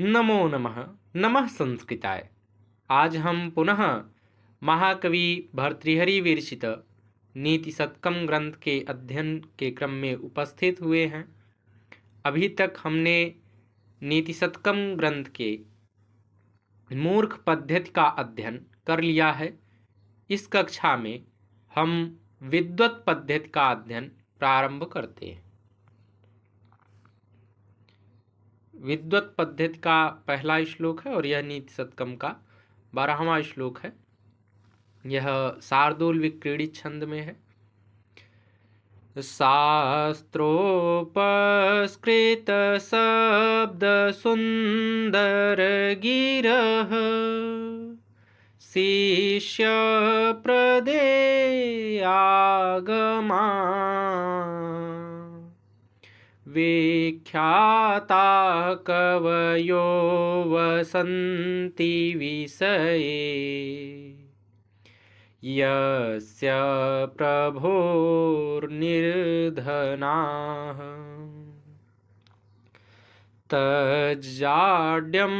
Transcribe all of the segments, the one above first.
नमो नमः। नमः संस्कृताय। आज हम पुनः महाकवि भर्तृहरि विरचित नीति शतकम ग्रंथ के अध्ययन के क्रम में उपस्थित हुए हैं। अभी तक हमने नीति शतकम ग्रंथ के मूर्ख पद्धति का अध्ययन कर लिया है। इस कक्षा में हम विद्वत पद्धति का अध्ययन प्रारंभ करते हैं। विद्वत पद्धति का पहला श्लोक है और यह नीति शतकम का 12वां श्लोक है। यह शार्दूल विक्रीडित छंद में है। शास्त्रोपस्कृत शब्द सुंदर गिरह शिष्य प्रदेयागमा विख्याता कवयो वसन्ति विषये यस्य प्रभोर्निर्धनाः तज्जाड्यं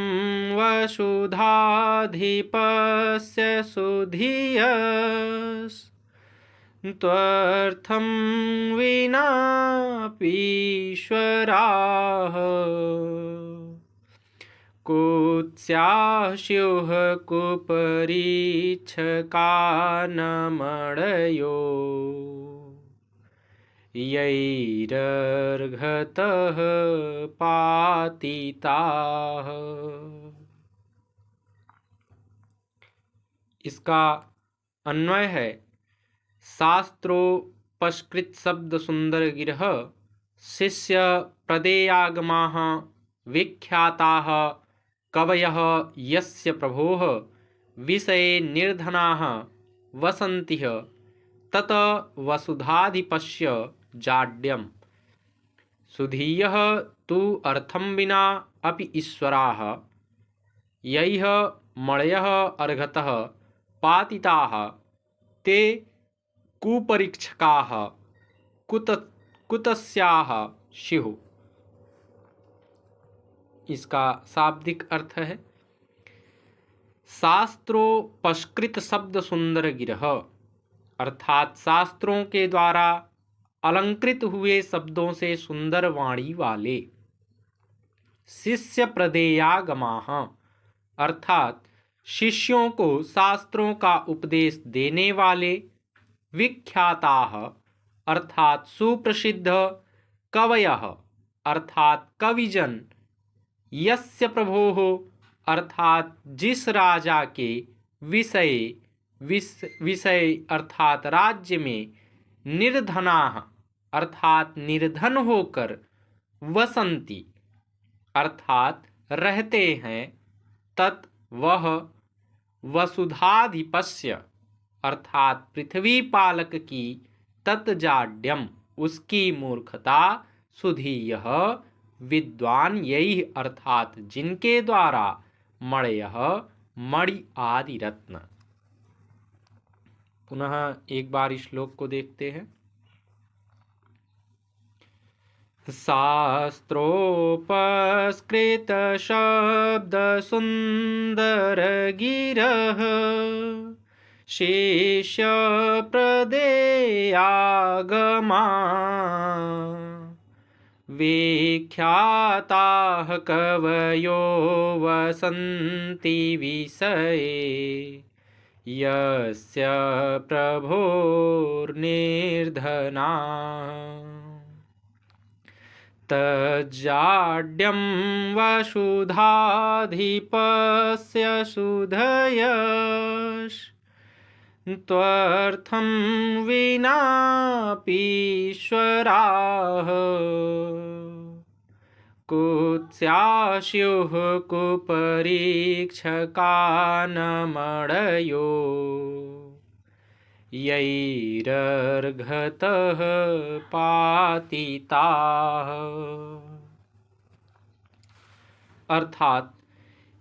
वसुधाधिपस्य सुधियस् त्वर्थं विनापीश्वराः कुत्स्यास्युः कुपरीक्षकानमणयो यैरर्घतः पातिताः। इसका अन्वय है, शास्त्रोपस्कृत शब्द सुंदर गिरह शिष्य प्रदेयागमाः विख्याताः कवयः यस्य प्रभोः विषये निर्धनाः वसन्तिः तत वसुधाधिपस्य जाड्यम् सुधीयः तु अर्थं विना अपि ईश्वराः यैः मणयः अर्घतः पातिताः ते कुपरीक्षकाः कुतस्याः स्युः। इसका शाब्दिक अर्थ है, शास्त्रोपस्कृत शब्द सुंदर गिरह अर्थात शास्त्रों के द्वारा अलंकृत हुए शब्दों से सुंदर वाणी वाले। शिष्य प्रदेयागमाः अर्थात शिष्यों को शास्त्रों का उपदेश देने वाले। विख्याताः अर्थात सुप्रसिद्ध। कवयः अर्थात कविजन। यस्य प्रभोः अर्थात जिस राजा के विषय अर्थात राज्य में निर्धनाः अर्थात निर्धन होकर वसंती अर्थात रहते हैं। तत् वह वसुधाधिपस्य अर्थात पृथ्वी पालक की तत्जाड्यम उसकी मूर्खता सुधीयः विद्वान यही अर्थात जिनके द्वारा मणयः मणि आदि रत्न। पुनः एक बार श्लोक को देखते हैं। शास्त्रोपस्कृत शब्द सुंदर गिरह शिष्य प्रदेयागमा विख्याताः कवयो वसन्ति विषये यस्य प्रभोर्निर्धनाः तज्जाड्यं वसुधाधिपस्य सुधयस् त्वर्थं विनापीश्वराः कुत्स्यास्युः कुपरीक्षकानमणयो यैरर्घतः पातिताः। अर्थात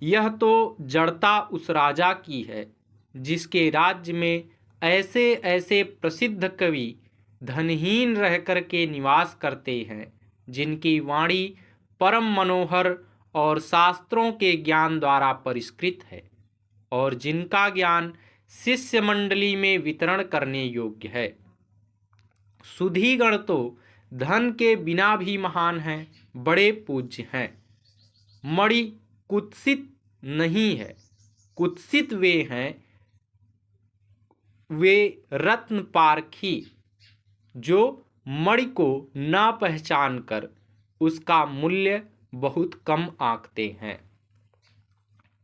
यह तो जड़ता उस राजा की है जिसके राज्य में ऐसे ऐसे प्रसिद्ध कवि धनहीन रहकर के निवास करते हैं, जिनकी वाणी परम मनोहर और शास्त्रों के ज्ञान द्वारा परिष्कृत है और जिनका ज्ञान शिष्य मंडली में वितरण करने योग्य है। सुधीगण तो धन के बिना भी महान हैं, बड़े पूज्य हैं। मणि कुत्सित नहीं है, कुत्सित वे हैं वे रत्न पारखी जो मणि को ना पहचान कर उसका मूल्य बहुत कम आंकते हैं।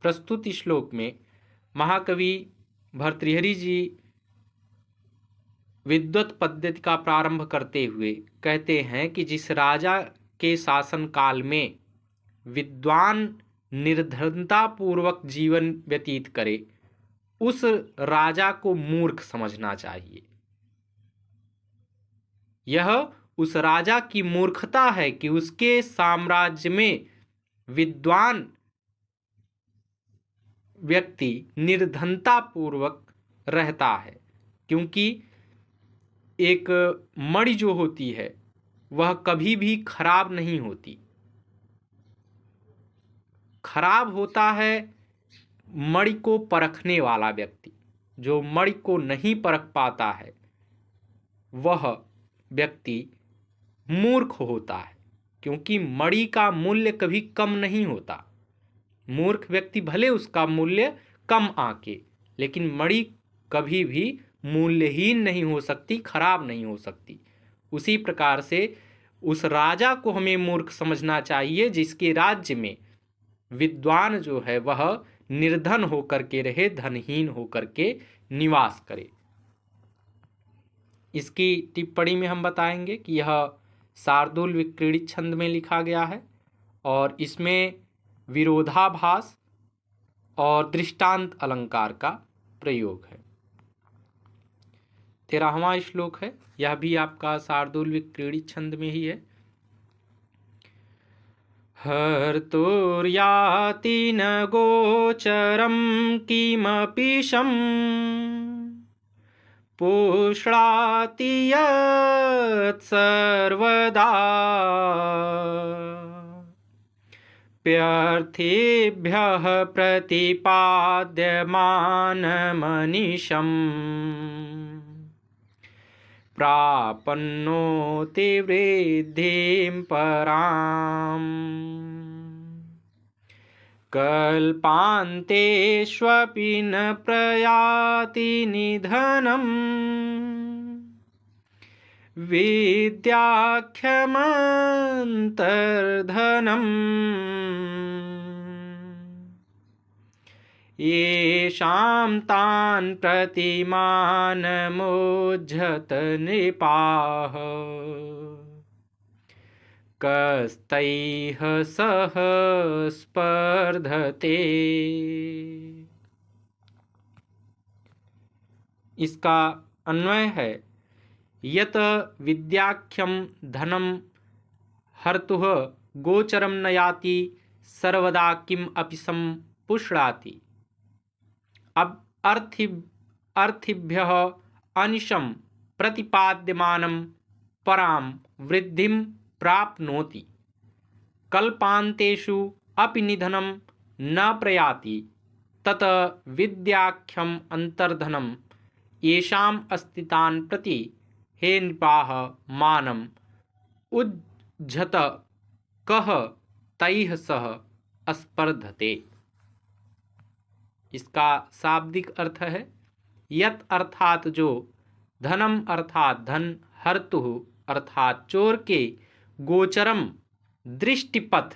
प्रस्तुत श्लोक में महाकवि भर्तृहरि जी विद्वत पद्धति का प्रारंभ करते हुए कहते हैं कि जिस राजा के शासन काल में विद्वान निर्धनता पूर्वक जीवन व्यतीत करे उस राजा को मूर्ख समझना चाहिए। यह उस राजा की मूर्खता है कि उसके साम्राज्य में विद्वान व्यक्ति निर्धनता पूर्वक रहता है, क्योंकि एक मणि जो होती है वह कभी भी खराब नहीं होती। खराब होता है मणि को परखने वाला व्यक्ति। जो मणि को नहीं परख पाता है वह व्यक्ति मूर्ख होता है, क्योंकि मणि का मूल्य कभी कम नहीं होता। मूर्ख व्यक्ति भले उसका मूल्य कम आंके, लेकिन मणि कभी भी मूल्यहीन नहीं हो सकती, खराब नहीं हो सकती। उसी प्रकार से उस राजा को हमें मूर्ख समझना चाहिए जिसके राज्य में विद्वान जो है वह निर्धन होकर के रहे, धनहीन होकर के निवास करे। इसकी टिप्पणी में हम बताएंगे कि यह शार्दूल विक्रीडित छंद में लिखा गया है और इसमें विरोधाभास और दृष्टांत अलंकार का प्रयोग है। 13वां श्लोक है, यह भी आपका शार्दूल विक्रीडित छंद में ही है। हर्तुर्याति न गोचरं किमपीशं पुष्णाति यत् सर्वदा प्यर्थेभ्यः प्रतिपाद्यमानमनिशम् प्रापन्नोति वृद्धिं पराम् कल्पान्तेष्वपि न प्रयाति निधनम् विद्याख्यमन्तर्धनम् येषां तान् प्रतिमानमुज्झत नृपाः कस्तैः सह स्पर्धते। इसका अन्वय है, यत विद्याख्यम धनम हर्तुः गोचरम न याति सर्वदा किम अपि संपुष्णाति। अब अर्थिभ्यः अनिशं प्रतिपाद्यमानं परां वृद्धिं प्राप्नोति कल्पान्तेषु अपि निधनं न प्रयाति तत विद्याख्यम अंतर्धनम येषाम् अस्तितान् प्रति हे नृपाः मानम् उज्झत कः तैः सह स्पर्धते। इसका शाब्दिक अर्थ है, यत अर्थात जो, धनम अर्थात धन, हर्तुः अर्थात चोर के, गोचरम दृष्टिपथ,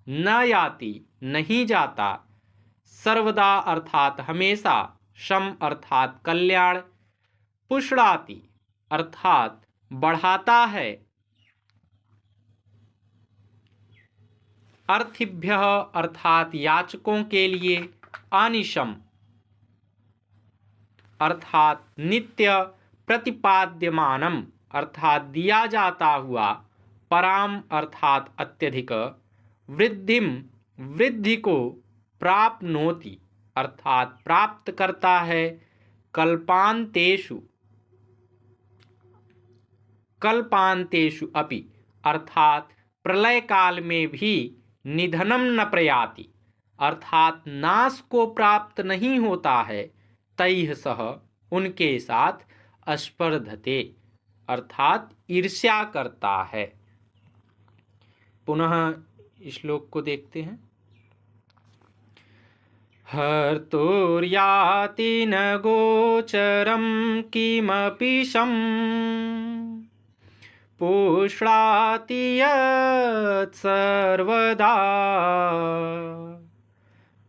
न याति नहीं जाता, सर्वदा अर्थात हमेशा, शम अर्थात कल्याण, पुष्णाति अर्थात बढ़ाता है, अर्थिभ्यः अर्थात याचकों के लिए, अनिशम अर्थात नित्य, प्रतिपाद्यमानम अर्थात दिया जाता हुआ, पराम अर्थात अत्यधिक, वृद्धिम वृद्धि को, प्राप्नोति अर्थात प्राप्त करता है, कल्पान्तेषु कल्पान्तेषु अपि अर्थात प्रलय काल में भी, निधनम न प्रयाति, अर्थात नाश को प्राप्त नहीं होता है, तैः सह, उनके साथ, स्पर्धते, अर्थात ईर्ष्या करता है। पुनः श्लोक को देखते हैं। हर्तुर्याति न गोचरं किमपि शं पुष्णाति यत्सर्वदा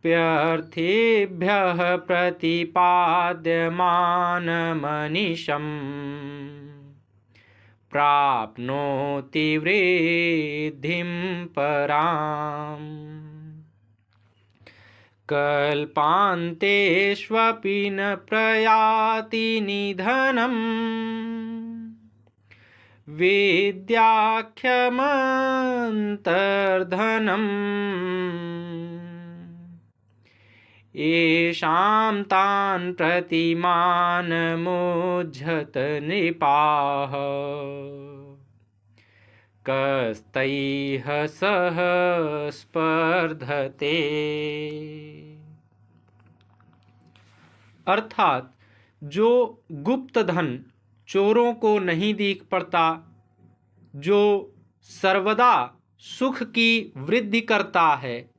प्यर्थेभ्यः प्रतिपाद्यमानमनिशम् प्राप्नोति वृद्धिं पराम्। कल्पान्तेष्वपि न प्रयाति निधनम् विद्याख्यमन्तर्धनम् येषां तान् प्रतिमानमुज्झत नृपाः कस्तैः सह स्पर्धते। अर्थात जो गुप्त धन चोरों को नहीं दिख पड़ता, जो सर्वदा सुख की वृद्धि करता है,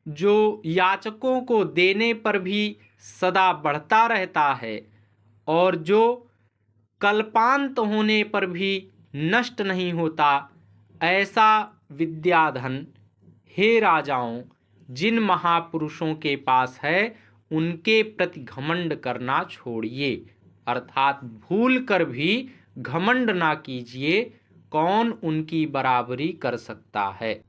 जो याचकों को देने पर भी सदा बढ़ता रहता है और जो कल्पांत होने पर भी नष्ट नहीं होता, ऐसा विद्याधन हे राजाओं जिन महापुरुषों के पास है उनके प्रति घमंड करना छोड़िए, अर्थात भूल कर भी घमंड ना कीजिए। कौन उनकी बराबरी कर सकता है।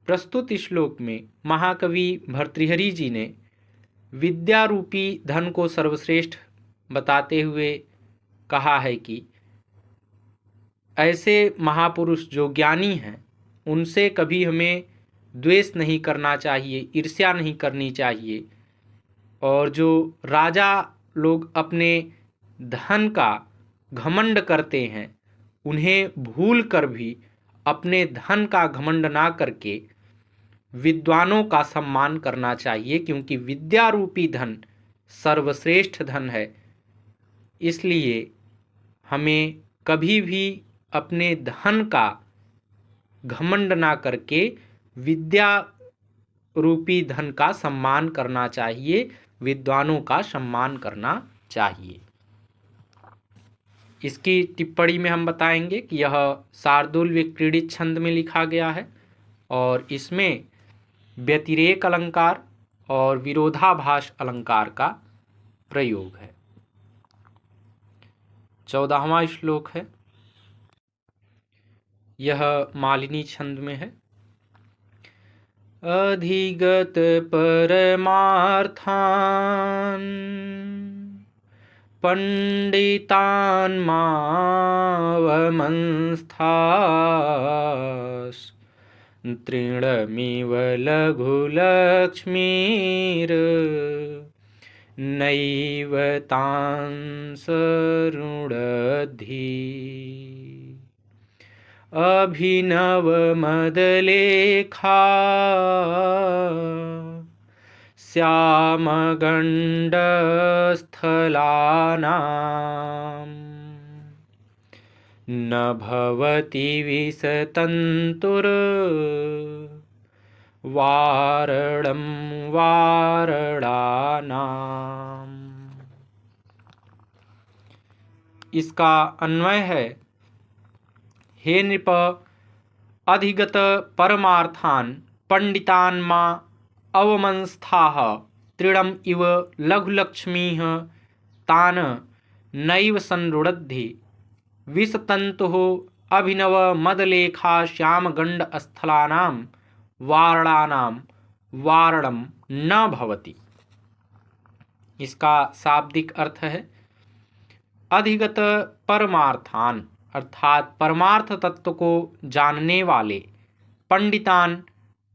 प्रस्तुत श्लोक में महाकवि भर्तृहरि जी ने विद्या रूपी धन को सर्वश्रेष्ठ बताते हुए कहा है कि ऐसे महापुरुष जो ज्ञानी हैं उनसे कभी हमें द्वेष नहीं करना चाहिए, ईर्ष्या नहीं करनी चाहिए। और जो राजा लोग अपने धन का घमंड करते हैं उन्हें भूल कर भी अपने धन का घमंड ना करके विद्वानों का सम्मान करना चाहिए, क्योंकि विद्या रूपी धन सर्वश्रेष्ठ धन है। इसलिए हमें कभी भी अपने धन का घमंड ना करके विद्या रूपी धन का सम्मान करना चाहिए, विद्वानों का सम्मान करना चाहिए। इसकी टिप्पणी में हम बताएंगे कि यह शार्दूल क्रीडित छंद में लिखा गया है और इसमें व्यतिरेक अलंकार और विरोधाभास अलंकार का प्रयोग है। 14वां श्लोक है, यह मालिनी छंद में है। अधिगत परमार्थान् पंडितान् मावमंस्थास् तृणमिव लघुलक्ष्मीर् नैव तान् सरुणद्धि अभिनवमदलेखा श्यामगण्डस्थलानां न भवति विसतन्तुर् वारणं वारणानाम्। इसका अन्वय है, हे नृप, अधिगत परमार्थान् पंडितान् मा अवमंस्थाः तृणम् इव लघुलक्ष्मीः तान् नैव संरुणद्धि विसतन्तुः अभिनवमदलेखा श्यामगण्डस्थलानां वारणानां वारणं न भवति। इसका शाब्दिक अर्थ है, अधिगत परमार्थान अर्थात परमार्थ तत्व को जानने वाले, पंडितान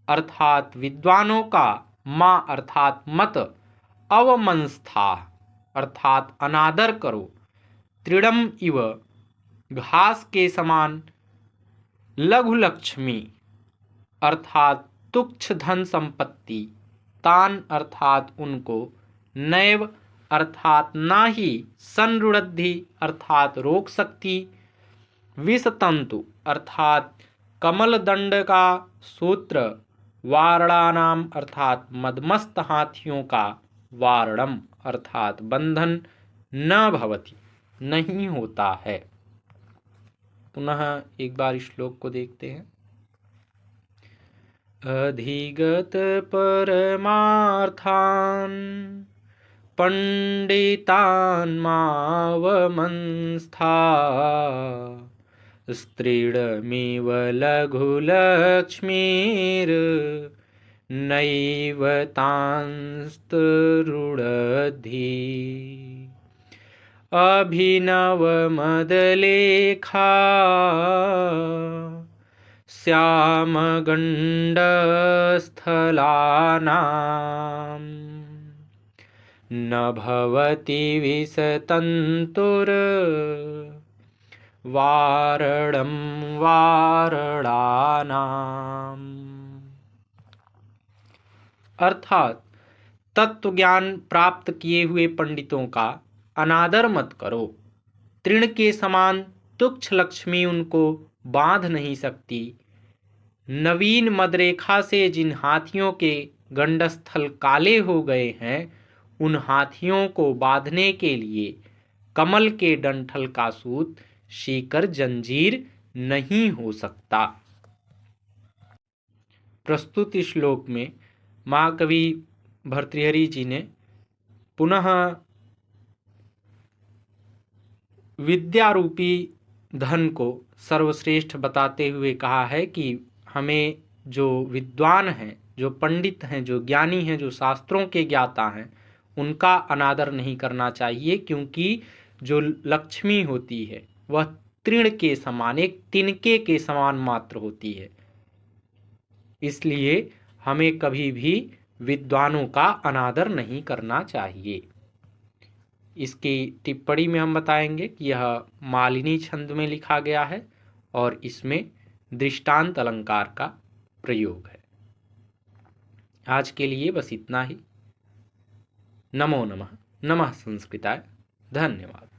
अर्थात विद्वानों का, माँ अर्थात मत, अवमंस्था अर्थात अनादर करो, तृणम इव घास के समान, लघु लक्ष्मी अर्थात तुच्छ धन संपत्ति, तान अर्थात उनको, नैव अर्थात ना ही, संरुद्धि अर्थात रोक सकती, विषतंतु अर्थात कमल दंड का सूत्र, वारणानाम अर्थात मदमस्त हाथियों का, वारणम अर्थात बंधन, न भवति नहीं होता है। पुनः एक बार इस श्लोक को देखते हैं। अधिगत परमार्थान पंडितान मावमंस्था, स्त्रीणमेव लघुलक्ष्मीर्, नैव तांस्तरुणद्धि, अभिनवमदलेखा श्यामगण्डस्थलानां, न भवति विषतन्तुर्, वारणं वारणानाम्। अर्थात तत्व ज्ञान प्राप्त किए हुए पंडितों का अनादर मत करो। तृण के समान तुच्छ लक्ष्मी उनको बांध नहीं सकती। नवीन मदरेखा से जिन हाथियों के गंडस्थल काले हो गए हैं, उन हाथियों को बांधने के लिए कमल के डंठल का सूत शिकर जंजीर नहीं हो सकता। प्रस्तुत श्लोक में महाकवि भर्तृहरि जी ने पुनः विद्या रूपी धन को सर्वश्रेष्ठ बताते हुए कहा है कि हमें जो विद्वान हैं, जो पंडित हैं, जो ज्ञानी हैं, जो शास्त्रों के ज्ञाता हैं, उनका अनादर नहीं करना चाहिए, क्योंकि जो लक्ष्मी होती है वह तृण के समान, एक तिनके के समान मात्र होती है। इसलिए हमें कभी भी विद्वानों का अनादर नहीं करना चाहिए। इसकी टिप्पणी में हम बताएंगे कि यह मालिनी छंद में लिखा गया है और इसमें दृष्टांत अलंकार का प्रयोग है। आज के लिए बस इतना ही। नमो नमः। नमः संस्कृताय। धन्यवाद।